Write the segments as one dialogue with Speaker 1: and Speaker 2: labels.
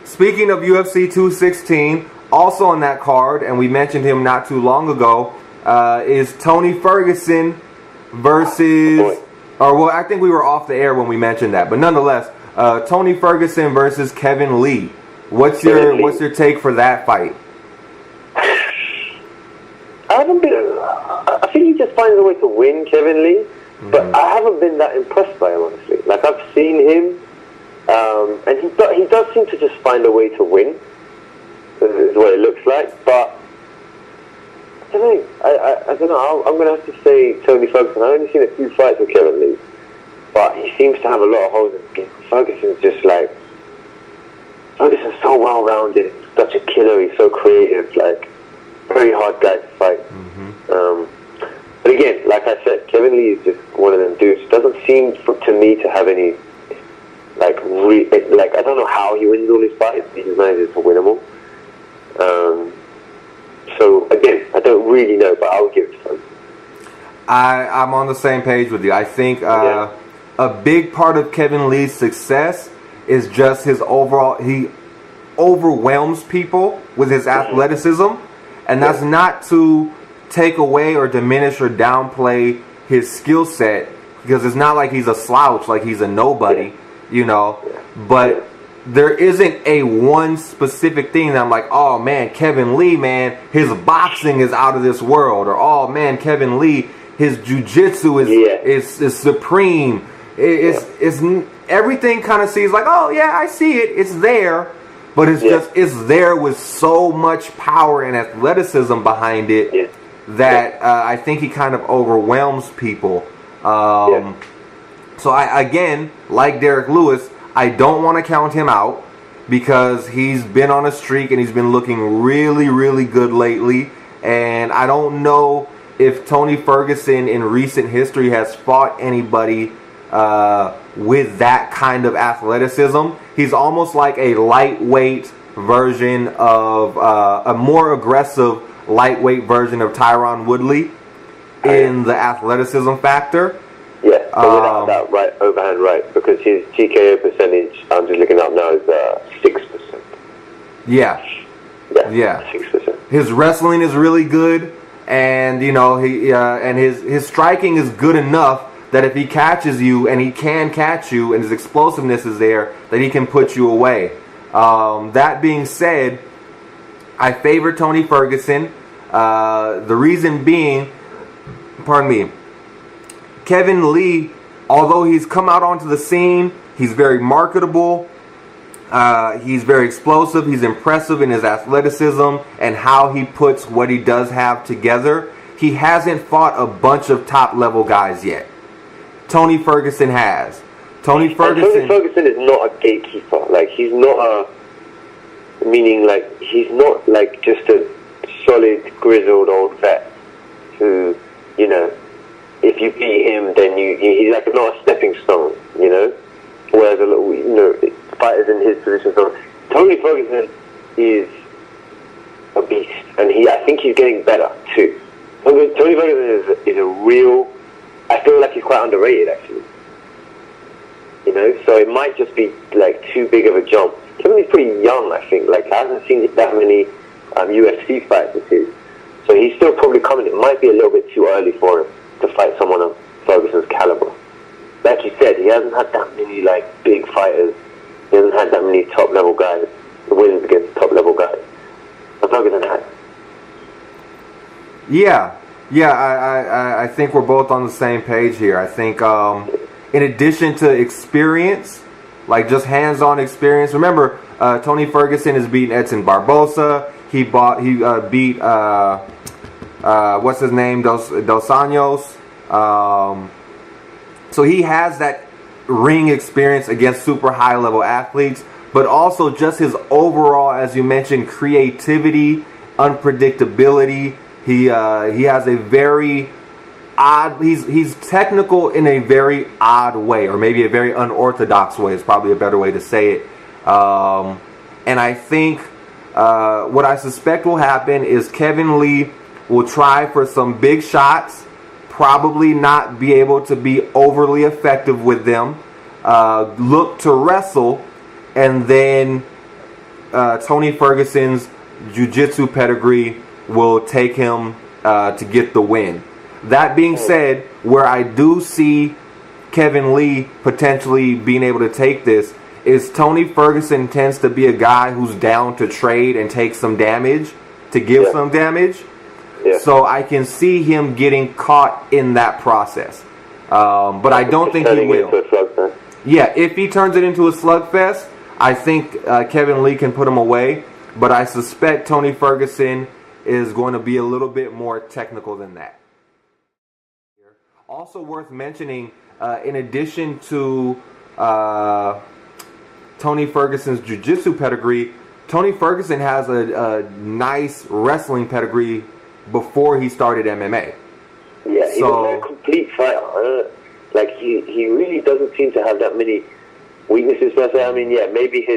Speaker 1: Speaking of UFC 216, also on that card, and we mentioned him not too long ago, is Tony Ferguson versus, or well, I think we were off the air when we mentioned that, but nonetheless, Tony Ferguson versus Kevin Lee. What's your take for that fight?
Speaker 2: I think he just finds a way to win, Kevin Lee, but I haven't been that impressed by him, honestly. Like, I've seen him, and he does seem to just find a way to win, is what it looks like, but I don't know. I don't know. I'm going to have to say Tony Ferguson. I've only seen a few fights with Kevin Lee, but he seems to have a lot of holes in the game. Ferguson's so well-rounded, such a killer, he's so creative, like, very hard guy to fight. But again, like I said, Kevin Lee is just one of them dudes. Doesn't seem to me to have any, I don't know how he wins all his fights, he just manages to win them all. So again, I don't really know, but I'll give it to him.
Speaker 1: I'm on the same page with you. I think a big part of Kevin Lee's success is just his overall, he overwhelms people with his athleticism, and that's not to take away or diminish or downplay his skill set, because it's not like he's a slouch, like he's a nobody, you know, but there isn't a one specific thing that I'm like, oh man, Kevin Lee, man, his boxing is out of this world, or oh man, Kevin Lee, his jiu-jitsu is supreme. It's everything kind of seems like, oh yeah, I see it, it's there, but it's there with so much power and athleticism behind it that I think he kind of overwhelms people. So I, again, like Derek Lewis, I don't want to count him out because he's been on a streak and he's been looking really, really good lately. And I don't know if Tony Ferguson in recent history has fought anybody with that kind of athleticism. He's almost like a lightweight version of a more aggressive lightweight version of Tyron Woodley in the athleticism factor.
Speaker 2: Yeah, so without that right overhand right, because his TKO percentage, I'm just looking up now, is 6%.
Speaker 1: Yeah,
Speaker 2: 6%.
Speaker 1: His wrestling is really good, and you know and his striking is good enough that if he catches you, and he can catch you, and his explosiveness is there, that he can put you away. That being said, I favor Tony Ferguson. The reason being, pardon me, Kevin Lee, although he's come out onto the scene, he's very marketable, he's very explosive, he's impressive in his athleticism and how he puts what he does have together. He hasn't fought a bunch of top-level guys yet. Tony Ferguson has. Tony Ferguson
Speaker 2: is not a gatekeeper. Like, he's not he's not like just a solid, grizzled old vet who, you know, if you beat him, then he's like not a stepping stone, you know. Whereas a little, you know, fighters in his position. So Tony Ferguson is a beast, and I think he's getting better too. Tony Ferguson is a real. I feel like he's quite underrated, actually. You know, so it might just be like too big of a jump. Kevin Lee's pretty young, I think. Like, I haven't seen that many UFC fights of his, so he's still probably coming. It might be a little bit too early for him to fight someone of Ferguson's caliber. Like you said, he hasn't had that many like big fighters. He hasn't had that many top level guys, wins against top level guys. But Ferguson has.
Speaker 1: I think we're both on the same page here. I think in addition to experience, like just hands-on experience. Remember, Tony Ferguson has beaten Edson Barbosa. He beat what's his name, Dos Anjos. So he has that ring experience against super high level athletes, but also just his overall, as you mentioned, creativity, unpredictability. He has a very odd. He's technical in a very odd way, or maybe a very unorthodox way is probably a better way to say it. And I think what I suspect will happen is Kevin Lee will try for some big shots, probably not be able to be overly effective with them, look to wrestle, and then Tony Ferguson's jiu-jitsu pedigree will take him to get the win. That being said, where I do see Kevin Lee potentially being able to take this is Tony Ferguson tends to be a guy who's down to trade and take some damage, to give some damage.
Speaker 2: Yeah.
Speaker 1: So I can see him getting caught in that process. But I don't think he will. Yeah, if he turns it into a slugfest, I think Kevin Lee can put him away. But I suspect Tony Ferguson is going to be a little bit more technical than that. Also worth mentioning, in addition to Tony Ferguson's jiu-jitsu pedigree, Tony Ferguson has a nice wrestling pedigree before he started MMA.
Speaker 2: Yeah, he's a very complete fighter. Like, he really doesn't seem to have that many weaknesses per se. I mean, yeah, maybe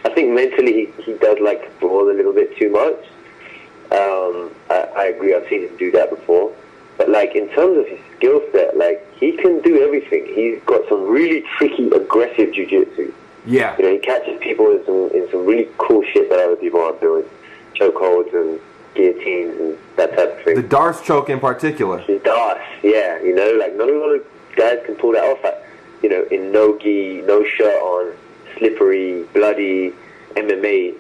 Speaker 2: I think mentally he does like to brawl a little bit too much. I agree, I've seen him do that before. But, like, in terms of his skill set, like, he can do everything. He's got some really tricky, aggressive jiu-jitsu.
Speaker 1: Yeah.
Speaker 2: You know, he catches people in some really cool shit that other people aren't doing. Chokeholds and guillotines and that type of thing.
Speaker 1: The Darce choke in particular.
Speaker 2: The Darce, yeah. You know, like, not a lot of guys can pull that off, you know, in no gi, no shirt on, slippery, bloody MMA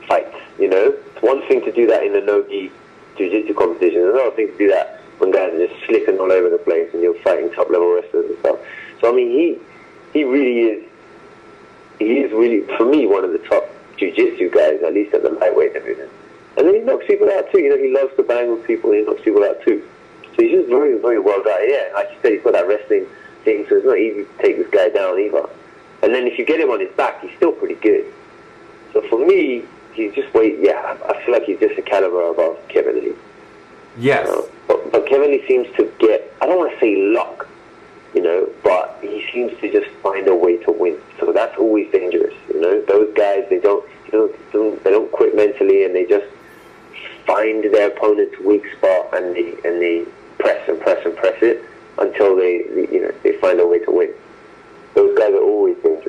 Speaker 2: fights, you know? It's one thing to do that in a no gi jiu-jitsu competition. It's another thing to do that when guys are just slipping all over the place and you're fighting top-level wrestlers and stuff. So, I mean, he really is really, for me, one of the top jiu-jitsu guys, at least at the lightweight division. And then he knocks people out too. You know, he loves to bang with people. He knocks people out too. So he's just very, very well done. Yeah, like you said, he's got that wrestling thing, so it's not easy to take this guy down either. And then if you get him on his back, he's still pretty good. So for me, he's just I feel like he's just a caliber above Kevin Lee.
Speaker 1: Yes.
Speaker 2: But Kevin Lee seems to get, I don't want to say luck, you know, but he seems to just find a way to win. So that's always dangerous, you know. Those guys, they don't quit mentally, and they just find their opponent's weak spot and they press and press and press it until they find a way to win. Those guys are always dangerous.